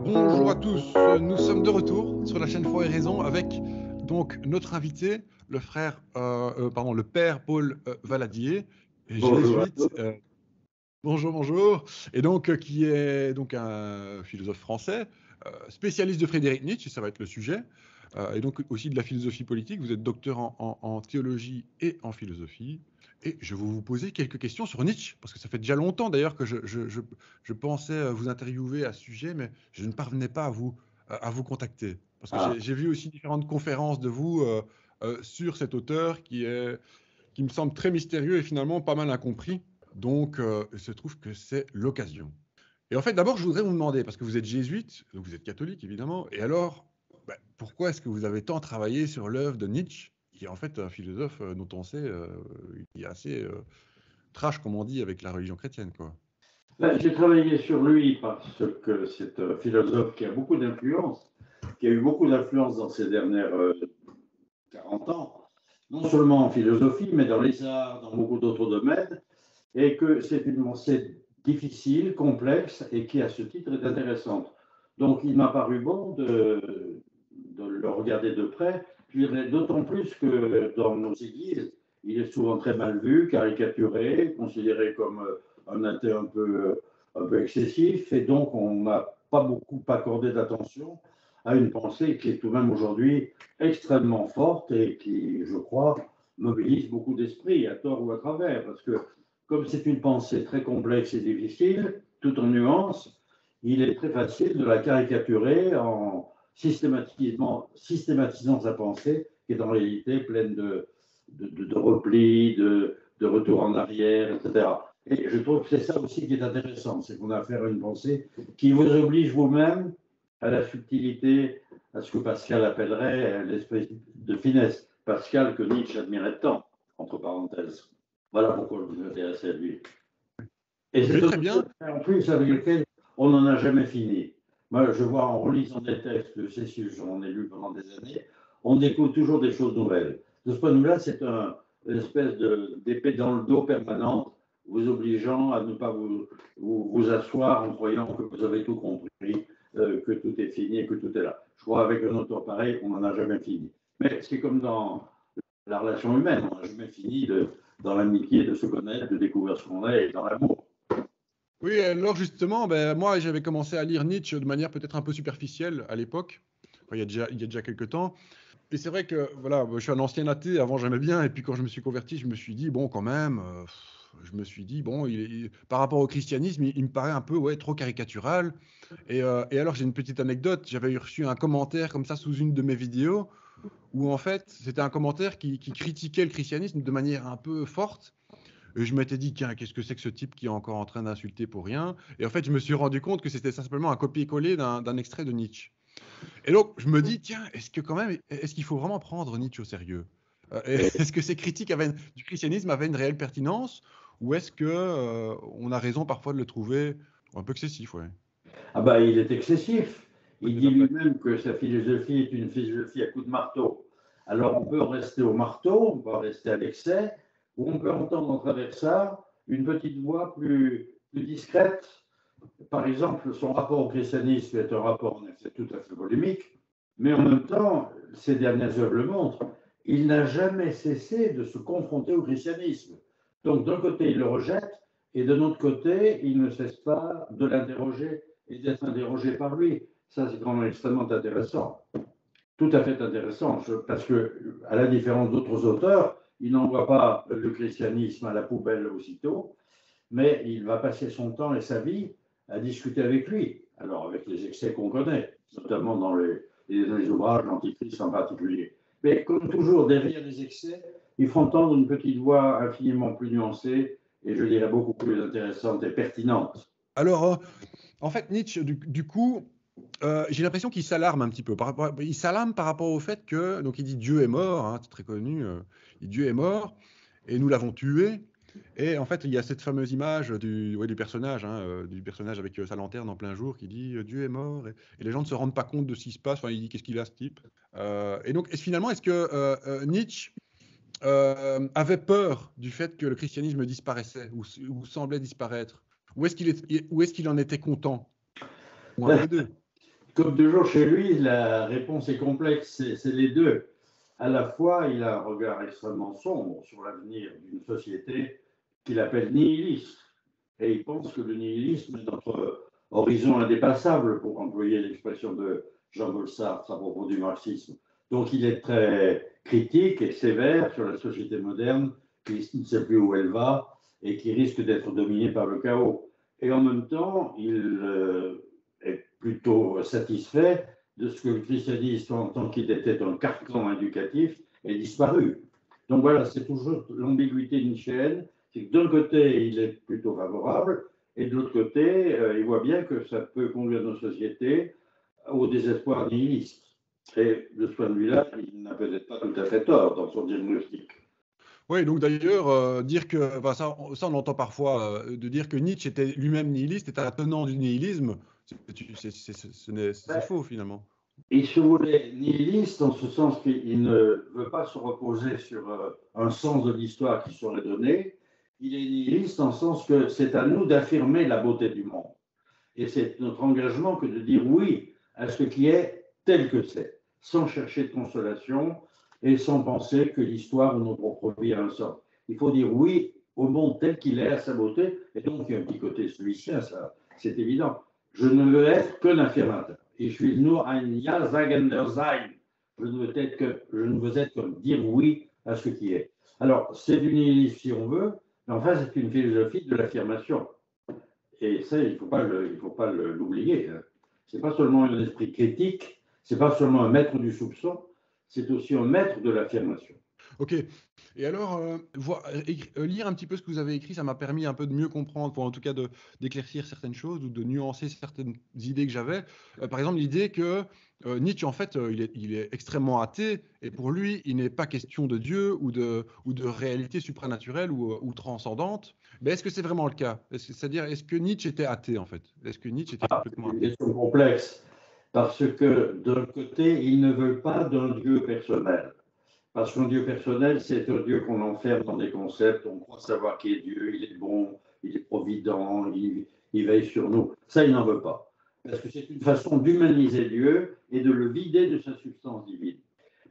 Bonjour à tous, nous sommes de retour sur la chaîne Foi et Raison avec donc notre invité, le père Paul Valadier, Bonjour à jésuite. tous. Bonjour, bonjour, et donc qui est donc un philosophe français, spécialiste de Friedrich Nietzsche, ça va être le sujet, et donc aussi de la philosophie politique. Vous êtes docteur en théologie et en philosophie. Et je vais vous poser quelques questions sur Nietzsche, parce que ça fait déjà longtemps d'ailleurs que je pensais vous interviewer à ce sujet, mais je ne parvenais pas à vous contacter. Parce que Ah, j'ai vu aussi différentes conférences de vous sur cet auteur qui me semble très mystérieux et finalement pas mal incompris. Donc, il se trouve que c'est l'occasion. Et en fait, d'abord, je voudrais vous demander, parce que vous êtes jésuite, donc vous êtes catholique évidemment, et alors, pourquoi est-ce que vous avez tant travaillé sur l'œuvre de Nietzsche, qui est en fait un philosophe dont on sait qu'il est assez trash, comme on dit, avec la religion chrétienne, quoi. j'ai travaillé sur lui parce que c'est un philosophe qui a beaucoup d'influence, qui a eu beaucoup d'influence dans ces dernières 40 ans, non seulement en philosophie, mais dans les arts, dans beaucoup d'autres domaines, et que c'est une pensée difficile, complexe, et qui, à ce titre, est intéressante. Donc, il m'a paru bon de le regarder de près, je dirais d'autant plus que dans nos églises, il est souvent très mal vu, caricaturé, considéré comme un athée un peu excessif, et donc on n'a pas beaucoup accordé d'attention à une pensée qui est tout de même aujourd'hui extrêmement forte et qui, je crois, mobilise beaucoup d'esprits, à tort ou à travers, parce que comme c'est une pensée très complexe et difficile, tout en nuances, il est très facile de la caricaturer en systématisant sa pensée, qui est en réalité pleine de replis, de retour en arrière, etc. Et je trouve que c'est ça aussi qui est intéressant, c'est qu'on a affaire à une pensée qui vous oblige vous-même à la subtilité, à ce que Pascal appellerait l'espèce de finesse. Pascal que Nietzsche admirait tant, entre parenthèses. Voilà pourquoi je me intéresse à lui. Et c'est Ok, très un bien. en plus avec lequel on n'en a jamais fini. Moi, je vois en relisant des textes de Cécile, j'en ai lu pendant des années, on découvre toujours des choses nouvelles. De ce point de vue-là, c'est une espèce d'épée dans le dos permanente, vous obligeant à ne pas vous asseoir en croyant que vous avez tout compris, que tout est fini et que tout est là. Je crois qu'avec un auteur pareil, on n'en a jamais fini. Mais c'est comme dans la relation humaine, on n'a jamais fini dans l'amitié de se connaître, de découvrir ce qu'on est et dans l'amour. Oui, alors justement, moi j'avais commencé à lire Nietzsche de manière peut-être un peu superficielle à l'époque, enfin, il y a déjà quelques temps. Et c'est vrai que voilà, je suis un ancien athée, avant j'aimais bien, et puis quand je me suis converti, je me suis dit, bon, quand même, je me suis dit, bon, par rapport au christianisme, il me paraît un peu ouais, trop caricatural. Et alors j'ai une petite anecdote, j'avais reçu un commentaire comme ça sous une de mes vidéos, où en fait c'était un commentaire qui critiquait le christianisme de manière un peu forte. Et je m'étais dit, tiens, qu'est-ce que c'est que ce type qui est encore en train d'insulter pour rien? Et en fait, je me suis rendu compte que c'était simplement un copier-coller d'un extrait de Nietzsche. Et donc, je me dis, tiens, est-ce qu'il faut vraiment prendre Nietzsche au sérieux? Est-ce que ces critiques du christianisme avaient une réelle pertinence? Ou est-ce que on a raison parfois de le trouver un peu excessif, ouais. Ah ben, il est excessif. Ouais, Il tout dit à fait. lui-même que sa philosophie est une philosophie à coups de marteau. Alors on peut rester au marteau, on peut rester à l'excès, ou on peut entendre en travers ça une petite voix plus discrète. Par exemple, son rapport au christianisme est un rapport en effet tout à fait polémique, mais en même temps, ses dernières œuvres le montrent, il n'a jamais cessé de se confronter au christianisme. Donc d'un côté, il le rejette, et de l'autre côté, il ne cesse pas de l'interroger et d'être interrogé par lui. Ça, c'est quand même extrêmement intéressant. Tout à fait intéressant, parce que, à la différence d'autres auteurs, il n'envoie pas le christianisme à la poubelle aussitôt, mais il va passer son temps et sa vie à discuter avec lui. Alors, avec les excès qu'on connaît, notamment dans les ouvrages d'Antichrist en particulier. Mais comme toujours, derrière les excès, il faut entendre une petite voix infiniment plus nuancée et je dirais beaucoup plus intéressante et pertinente. Alors, en fait, Nietzsche, du coup, j'ai l'impression qu'il s'alarme un petit peu. Il s'alarme par rapport au fait que, donc il dit Dieu est mort, hein, c'est très connu, il dit Dieu est mort, et nous l'avons tué. Et en fait, il y a cette fameuse image ouais, du personnage avec sa lanterne en plein jour qui dit Dieu est mort, et les gens ne se rendent pas compte de ce qui se passe. Enfin, il dit qu'est-ce qu'il a ce type. Et donc, finalement, est-ce que Nietzsche avait peur du fait que le christianisme disparaissait ou semblait disparaître? Ou est-ce qu'il en était content? Ou un peu des deux? Comme toujours chez lui, la réponse est complexe, c'est les deux. À la fois, il a un regard extrêmement sombre sur l'avenir d'une société qu'il appelle nihiliste. Et il pense que le nihilisme est notre horizon indépassable, pour employer l'expression de Jean-Paul Sartre à propos du marxisme. Donc il est très critique et sévère sur la société moderne, qui ne sait plus où elle va et qui risque d'être dominée par le chaos. Et en même temps, il est plutôt satisfait de ce que le christianisme, en tant qu'il était un carcan éducatif, ait disparu. Donc voilà, c'est toujours l'ambiguïté nietzschéenne, c'est que d'un côté, il est plutôt favorable, et de l'autre côté, il voit bien que ça peut conduire nos sociétés au désespoir nihiliste. Et de ce point de vue-là, il n'a peut-être pas tout à fait tort dans son diagnostic. Oui, donc d'ailleurs, dire que, enfin, ça on entend parfois, de dire que Nietzsche était lui-même nihiliste, était un tenant du nihilisme, c'est faux finalement. Il se voulait nihiliste en ce sens qu'il ne veut pas se reposer sur un sens de l'histoire qui serait donné. Il est nihiliste en ce sens que c'est à nous d'affirmer la beauté du monde. Et c'est notre engagement que de dire oui à ce qui est tel que c'est, sans chercher de consolation et sans penser que l'histoire ou notre propre vie a un sens. Il faut dire oui au monde tel qu'il est, à sa beauté, et donc il y a un petit côté stoïcien, ça, c'est évident. Je ne veux être qu'un affirmateur. Ich will nur ein Ja-Sagender sein. Je ne veux être que dire oui à ce qui est. Alors, c'est du nihilisme si on veut, mais enfin, c'est une philosophie de l'affirmation. Et ça, il ne faut pas l'oublier. Ce n'est pas seulement un esprit critique, ce n'est pas seulement un maître du soupçon, c'est aussi un maître de l'affirmation. Ok. Et alors, lire un petit peu ce que vous avez écrit, ça m'a permis un peu de mieux comprendre, ou en tout cas d'éclaircir certaines choses ou de nuancer certaines idées que j'avais. Par exemple, l'idée que Nietzsche, en fait, il est extrêmement athée, et pour lui, il n'est pas question de Dieu ou de réalité supranaturelle ou transcendante. Mais est-ce que c'est vraiment le cas? C'est-à-dire, est-ce que Nietzsche était athée, en fait? Est-ce que Nietzsche était complètement C'est une athée? question complexe, parce que d'un côté, il ne veut pas d'un Dieu personnel. Parce qu'un Dieu personnel, c'est un Dieu qu'on enferme dans des concepts, on croit savoir qui est Dieu, il est bon, il est provident, il veille sur nous. Ça, il n'en veut pas. Parce que c'est une façon d'humaniser Dieu et de le vider de sa substance divine.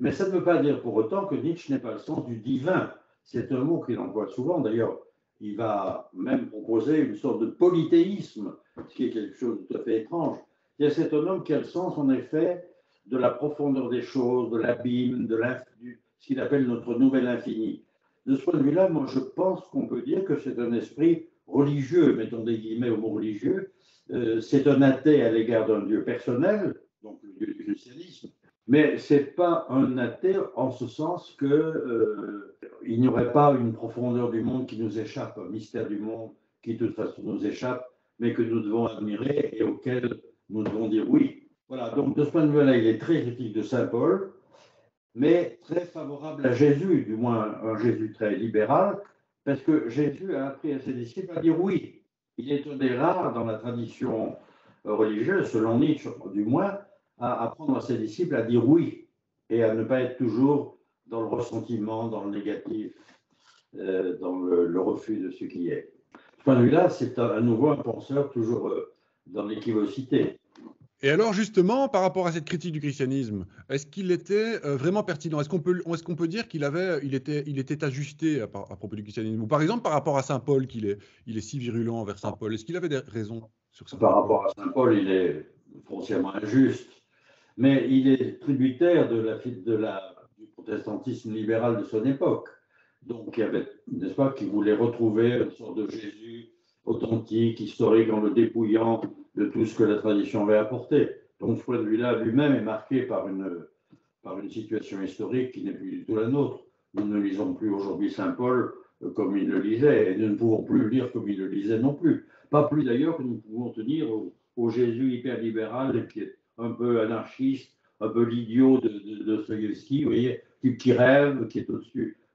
Mais ça ne veut pas dire pour autant que Nietzsche n'ait pas le sens du divin. C'est un mot qu'il emploie souvent. D'ailleurs, il va même proposer une sorte de polythéisme, ce qui est quelque chose de tout à fait étrange. C'est un homme qui a le sens, en effet, de la profondeur des choses, de l'abîme, de ce qu'il appelle notre nouvel infini. De ce point de vue-là, moi, je pense qu'on peut dire que c'est un esprit religieux, mettons des guillemets au mot religieux. C'est un athée à l'égard d'un Dieu personnel, donc le Dieu du christianisme, mais ce n'est pas un athée en ce sens qu'il n'y aurait pas une profondeur du monde qui nous échappe, un mystère du monde qui de toute façon nous échappe, mais que nous devons admirer et auquel nous devons dire oui. Voilà, donc de ce point de vue-là, il est très critique de Saint Paul, mais très favorable à Jésus, du moins un Jésus très libéral, parce que Jésus a appris à ses disciples à dire oui. Il est un des rares dans la tradition religieuse, selon Nietzsche du moins, à apprendre à ses disciples à dire oui et à ne pas être toujours dans le ressentiment, dans le négatif, dans le refus de ce qui est. De ce point de vue-là, c'est à nouveau un penseur toujours dans l'équivocité. Et alors justement, par rapport à cette critique du christianisme, est-ce qu'il était vraiment pertinent? Est-ce qu'on peut dire il était ajusté à propos du christianisme? Ou par exemple, par rapport à Saint Paul, il est si virulent envers Saint Paul, est-ce qu'il avait des raisons sur Par certains points? rapport à Saint Paul, il est foncièrement injuste, mais il est tributaire du protestantisme libéral de son époque. Donc, il y avait, n'est-ce pas, qui voulait retrouver une sorte de Jésus authentique, historique, en le dépouillant de tout ce que la tradition avait apporté. Donc, ce point de vue-là, lui-même est marqué par une situation historique qui n'est plus du tout la nôtre. Nous ne lisons plus aujourd'hui Saint Paul comme il le lisait, et nous ne pouvons plus le lire comme il le lisait non plus. Pas plus d'ailleurs que nous pouvons tenir au Jésus hyper libéral qui est un peu anarchiste, un peu l'idiot de Dostoïevski, vous voyez, qui rêve, qui est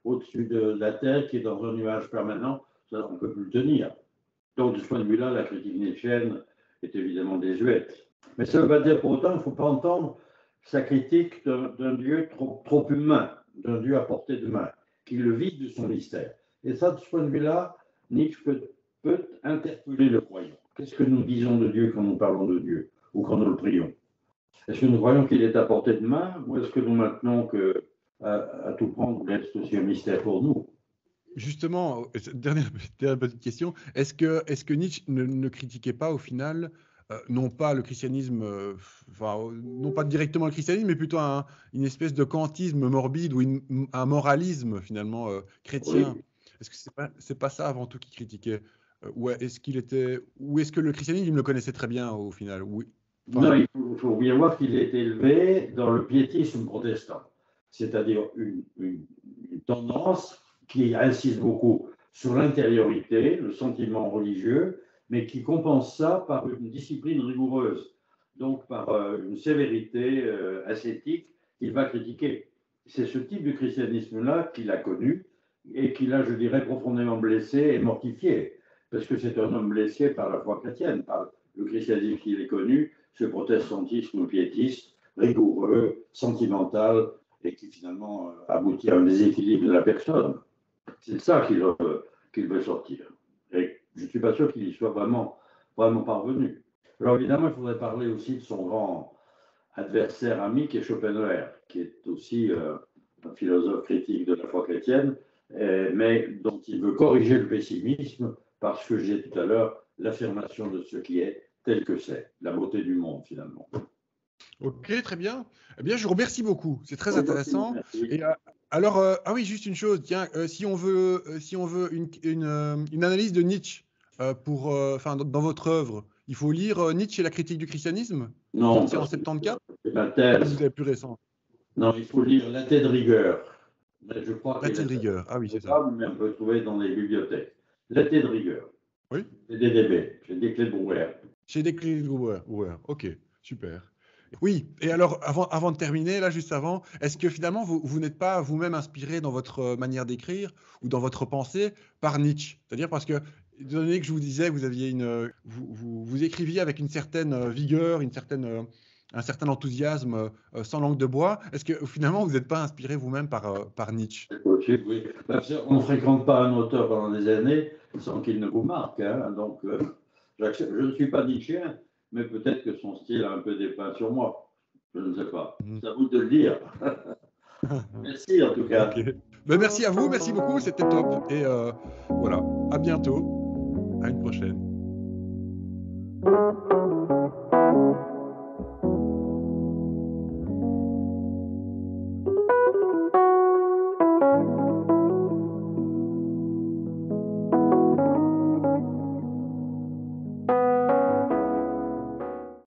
au-dessus de la terre, qui est dans un nuage permanent, ça on ne peut plus le tenir. Donc de ce point de vue-là, la critique nietzschéenne est évidemment désuète. Mais ça ne veut pas dire pour autant qu'il ne faut pas entendre sa critique d'un Dieu trop humain, d'un Dieu à portée de main, qui le vide de son mystère. Et ça, de ce point de vue-là, Nietzsche peut interpeller le croyant. Qu'est-ce que nous disons de Dieu quand nous parlons de Dieu ou quand nous le prions? Est-ce que nous croyons qu'il est à portée de main ou est-ce que nous maintenons que à tout prendre reste aussi un mystère pour nous? Justement, dernière petite question, est-ce que Nietzsche ne critiquait pas au final, non pas le christianisme, enfin, non pas directement le christianisme, mais plutôt une espèce de kantisme morbide ou un moralisme finalement chrétien? Oui. Est-ce que c'est pas ça avant tout qu'il critiquait? Ou est-ce que le christianisme, il me le connaissait très bien au final? Oui. Enfin, Non, il faut bien voir qu'il est élevé dans le piétisme protestant, c'est-à-dire une tendance qui insiste beaucoup sur l'intériorité, le sentiment religieux, mais qui compense ça par une discipline rigoureuse, donc par une sévérité ascétique qu'il va critiquer. C'est ce type de christianisme-là qu'il a connu et qu'il a, je dirais, profondément blessé et mortifié, parce que c'est un homme blessé par la foi chrétienne, par le christianisme qu'il est connu, ce protestantisme piétiste, rigoureux, sentimental, et qui finalement aboutit à un déséquilibre de la personne. C'est ça qu'il veut sortir. Et je ne suis pas sûr qu'il y soit vraiment parvenu. Alors évidemment, il faudrait parler aussi de son grand adversaire ami qui est Schopenhauer, qui est aussi un philosophe critique de la foi chrétienne, mais dont il veut corriger le pessimisme parce que j'ai tout à l'heure l'affirmation de ce qui est tel que c'est, la beauté du monde finalement. ok, très bien. Eh bien, je vous remercie beaucoup. C'est très Oui, intéressant. merci. Et alors, ah oui, juste une chose. Tiens, si on veut une analyse de Nietzsche enfin, dans votre œuvre, il faut lire Nietzsche et la critique du christianisme, Non, sorti en parce que 74, la ou vous thèse, avez plus récent? non, il faut lire La Tête de rigueur. Mais je crois La qu'elle de est rigueur. Ah oui, c'est ça. trouvable, mais on peut trouver dans les bibliothèques. La Tête de rigueur. Oui. C'est des DB, j'ai des clés de Brouwer. Chez Desclés Brouwer. Ok, super. Oui, et alors, avant de terminer, là, juste avant, est-ce que finalement, vous n'êtes pas vous-même inspiré dans votre manière d'écrire ou dans votre pensée par Nietzsche? C'est-à-dire parce que, étant donné que je vous disais, vous écriviez avec une certaine vigueur, un certain enthousiasme, sans langue de bois, est-ce que finalement, vous n'êtes pas inspiré vous-même par Nietzsche? C'est possible, oui. Parce qu'on ne fréquente pas un auteur pendant des années sans qu'il ne vous marque. Hein. Donc, je ne suis pas Nietzschéen, mais peut-être que son style a un peu dépeint sur moi. Je ne sais pas. Mhm. C'est à vous de le dire. Merci en tout cas. Ok. Ben, merci à vous, merci beaucoup, c'était top. Et voilà, à bientôt, à une prochaine.